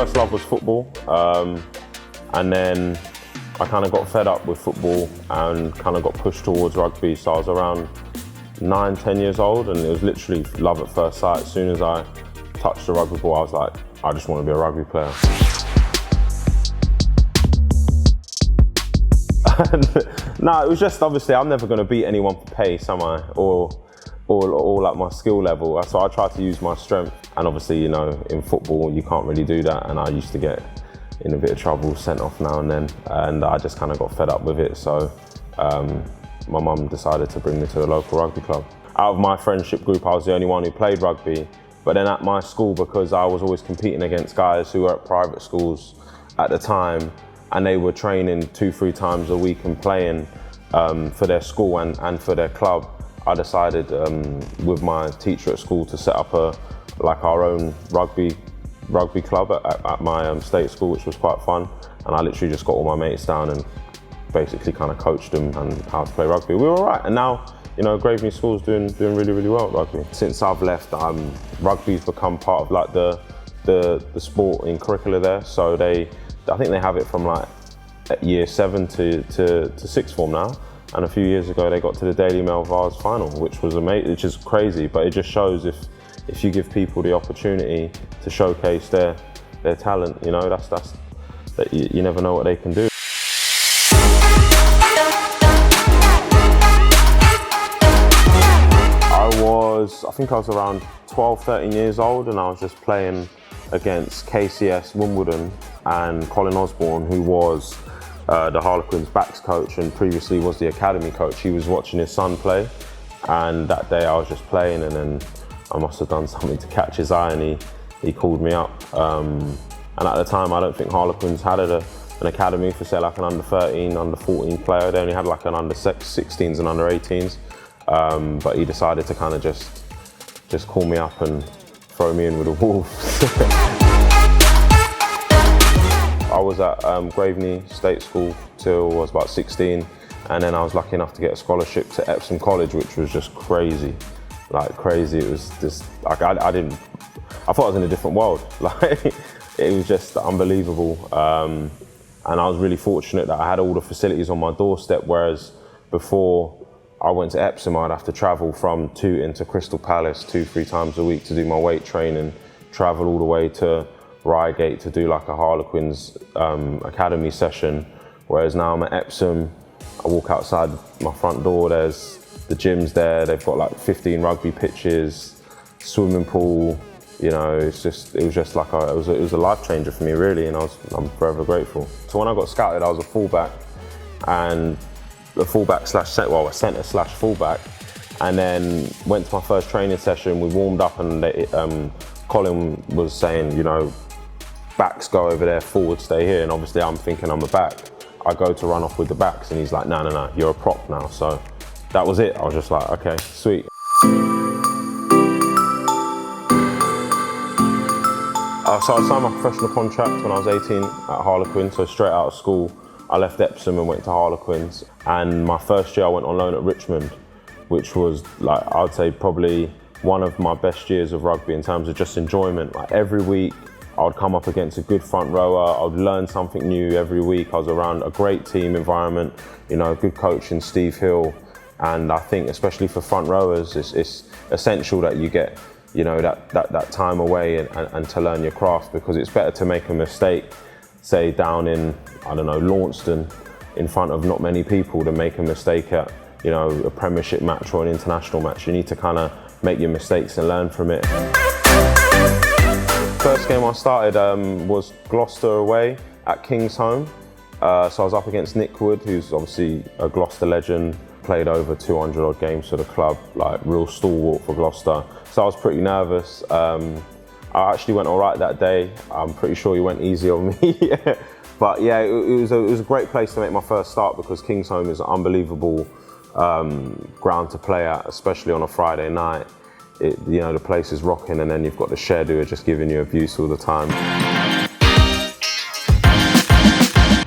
first love was football, and then I kind of got fed up with football and kind of got pushed towards rugby. So I was around 9, 10 years old, and it was literally love at first sight. As soon as I touched the rugby ball, I was like, I just want to be a rugby player. No, it was just, obviously, I'm never going to beat anyone for pace, am I? Or like my skill level. So I tried to use my strength. And obviously, you know, in football, you can't really do that. And I used to get in a bit of trouble, sent off now and then. And I just kind of got fed up with it. So my mum decided to bring me to a local rugby club. Out of my friendship group, I was the only one who played rugby. But then at my school, because I was always competing against guys who were at private schools at the time, and they were training 2-3 times a week and playing for their school and for their club, I decided with my teacher at school to set up our own rugby club at my state school, which was quite fun. And I literally just got all my mates down and basically kind of coached them and how to play rugby. We were all right, and now, you know, Graveney School's doing really, really well at rugby. Since I've left, rugby's become part of like the sport in curricula there. So I think they have it from like year 7 to sixth form now. And a few years ago, they got to the Daily Mail Vars final, which was amazing, which is crazy. But it just shows if you give people the opportunity to showcase their talent, you know, that you never know what they can do. I think I was around 12, 13 years old, and I was just playing against KCS Wimbledon and Colin Osborne, who was the Harlequins backs coach and previously was the academy coach. He was watching his son play, and that day I was just playing, and then I must have done something to catch his eye, and he called me up. And at the time, I don't think Harlequins had an academy for, say, like an under 13, under 14 player. They only had like an under 16s and under 18s. But he decided to kind of just call me up and throw me in with the Wolves. I was at Graveney State School till I was about 16, and then I was lucky enough to get a scholarship to Epsom College, which was just crazy, like crazy. It was just like I thought I was in a different world. Like it was just unbelievable, and I was really fortunate that I had all the facilities on my doorstep. Whereas before I went to Epsom, I'd have to travel from Tooting to Crystal Palace 2-3 times a week to do my weight training, travel all the way to Reigate to do like a Harlequins academy session. Whereas now I'm at Epsom, I walk outside my front door, there's the gyms there, they've got like 15 rugby pitches, swimming pool, you know, it was just like it was a life changer for me really, and I'm forever grateful. So when I got scouted, I was a fullback, and a centre slash fullback, and then went to my first training session. We warmed up, and Colin was saying, you know, backs go over there, forwards stay here, and obviously I'm thinking I'm a back. I go to run off with the backs, and he's like, no, you're a prop now. So that was it. I was just like, okay, sweet. So I signed my professional contract when I was 18 at Harlequins, so straight out of school. I left Epsom and went to Harlequins, and my first year I went on loan at Richmond, which was like, I'd say probably one of my best years of rugby in terms of just enjoyment. Like every week I would come up against a good front rower, I would learn something new every week. I was around a great team environment, you know, good coach in Steve Hill, and I think especially for front rowers, it's essential that you get, you know, that time away and to learn your craft, because it's better to make a mistake, say down in, I don't know, Launceston in front of not many people, than make a mistake at, you know, a Premiership match or an international match. You need to kind of make your mistakes and learn from it. First game I started was Gloucester away at King's home. So I was up against Nick Wood, who's obviously a Gloucester legend, played over 200 odd games for the club, like real stalwart for Gloucester. So I was pretty nervous. I actually went all right that day. I'm pretty sure he went easy on me. But yeah, it was a great place to make my first start, because King's home is an unbelievable ground to play at, especially on a Friday night. You know, the place is rocking, and then you've got the shed who are just giving you abuse all the time.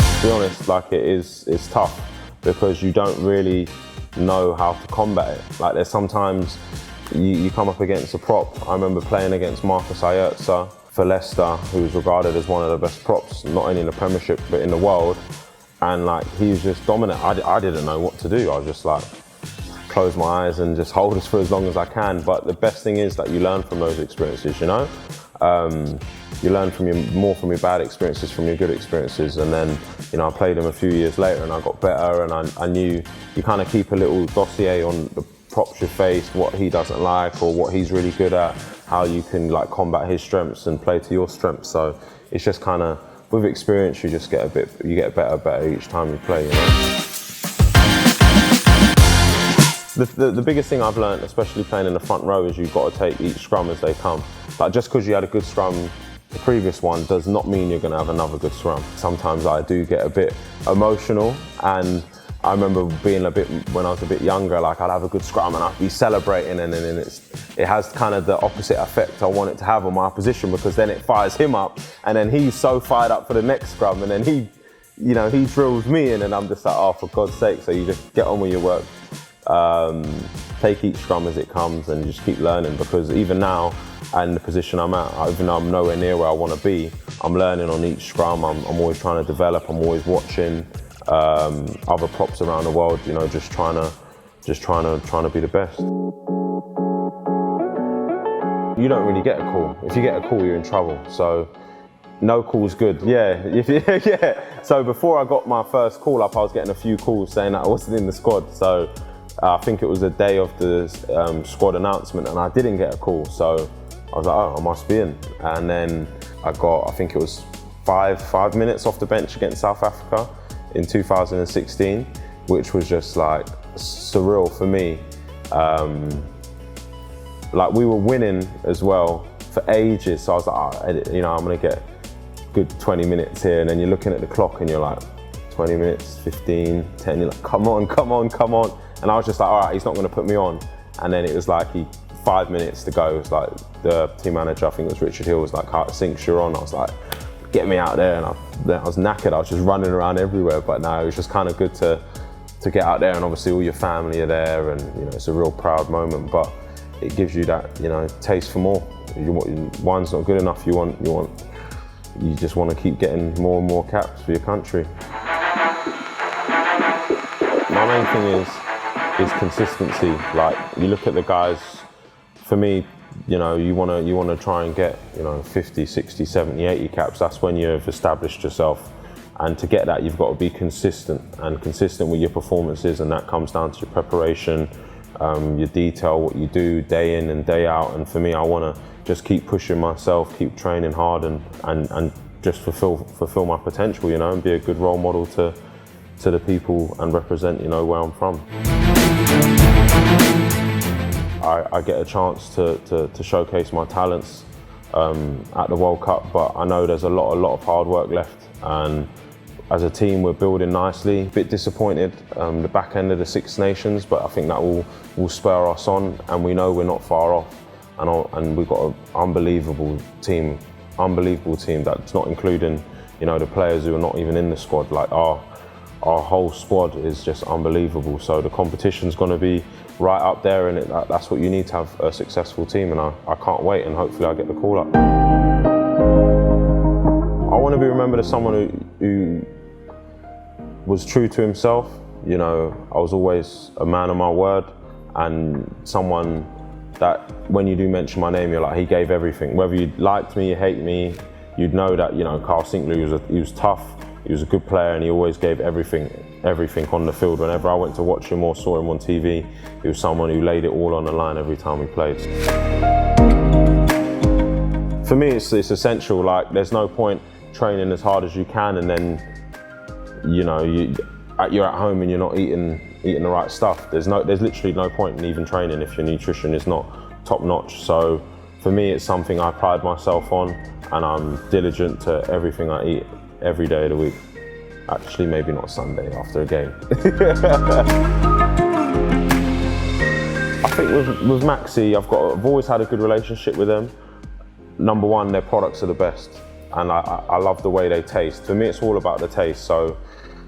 To be honest, like it's tough, because you don't really know how to combat it. Like there's sometimes you come up against a prop. I remember playing against Marcus Ayerza. for Leicester, who's regarded as one of the best props, not only in the Premiership, but in the world. And like, he was just dominant. I didn't know what to do. I was just like, close my eyes and just hold us for as long as I can. But the best thing is that you learn from those experiences, you know? You learn more from your bad experiences, from your good experiences. And then, you know, I played him a few years later and I got better, and I knew you kind of keep a little dossier on the props you face, what he doesn't like or what he's really good at, how you can like combat his strengths and play to your strengths. So it's just kind of, with experience, you just get better each time you play, you know? The biggest thing I've learned, especially playing in the front row, is you've got to take each scrum as they come. Like, just because you had a good scrum the previous one does not mean you're going to have another good scrum. Sometimes I do get a bit emotional, and I remember being when I was a bit younger, like I'd have a good scrum and I'd be celebrating, and then it has kind of the opposite effect I want it to have on my opposition, because then it fires him up, and then he's so fired up for the next scrum, and then he drills me in, and I'm just like, oh, for God's sake. So you just get on with your work. Take each scrum as it comes and just keep learning, because even now, and the position I'm at, even though I'm nowhere near where I want to be, I'm learning on each scrum. I'm always trying to develop. I'm always watching other props around the world, you know, just trying to be the best. You don't really get a call. If you get a call, you're in trouble. So no call's good. Yeah, yeah. So before I got my first call up, I was getting a few calls saying that I wasn't in the squad. So I think it was the day of the squad announcement, and I didn't get a call. So I was like, oh, I must be in. And then I think it was five minutes off the bench against South Africa in 2016, which was just like surreal for me. Like, we were winning as well for ages. So I was like, oh, you know, I'm gonna get good 20 minutes here. And then you're looking at the clock and you're like, 20 minutes, 15, 10, you're like, come on, come on, come on. And I was just like, all right, he's not gonna put me on. And then it was like 5 minutes to go. It was like the team manager, I think it was Richard Hill, was like, Sinckler, you're on. I was like, get me out there. And I was knackered. I was just running around everywhere. But no, it was just kind of good to get out there, and obviously all your family are there, and you know, it's a real proud moment. But it gives you that, you know, taste for more. One's not good enough. You just want to keep getting more and more caps for your country. My main thing is consistency. Like, you look at the guys, for me, you know, you want to try and get, you know, 50, 60, 70, 80 caps. That's when you've established yourself. And to get that, you've got to be consistent with your performances, and that comes down to your preparation, your detail, what you do day in and day out. And for me, I want to just keep pushing myself, keep training hard, and just fulfill my potential, you know, and be a good role model to the people and represent, you know, where I'm from. I get a chance to showcase my talents at the World Cup, but I know there's a lot of hard work left, and as a team we're building nicely. A bit disappointed the back end of the Six Nations, but I think that will spur us on, and we know we're not far off, and we've got an unbelievable team that's not including, you know, the players who are not even in the squad. Like, our whole squad is just unbelievable. So the competition's going to be right up there, and that's what you need to have a successful team, and I can't wait, and hopefully I get the call up. I want to be remembered as someone who was true to himself. You know, I was always a man of my word, and someone that when you do mention my name, you're like, he gave everything. Whether you liked me, you hate me, you'd know that, you know, Carl Sinckler, he was tough, he was a good player, and he always gave everything on the field. Whenever I went to watch him or saw him on TV, he was someone who laid it all on the line every time we played. For me, it's essential. Like, there's no point training as hard as you can, and then, you know, you're at home and you're not eating the right stuff. There's literally no point in even training if your nutrition is not top notch. So for me, it's something I pride myself on, and I'm diligent to everything I eat every day of the week. Actually, maybe not Sunday after a game. I think with Maxi, I've always had a good relationship with them. Number one, their products are the best, and I love the way they taste. For me, it's all about the taste. So,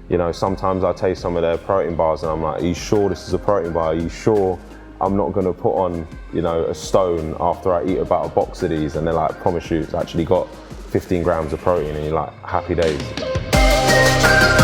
you know, sometimes I taste some of their protein bars and I'm like, are you sure this is a protein bar? Are you sure? I'm not gonna put on, you know, a stone after I eat about a box of these and they're like, promise you, it's actually got 15 grams of protein, and you're like, happy days.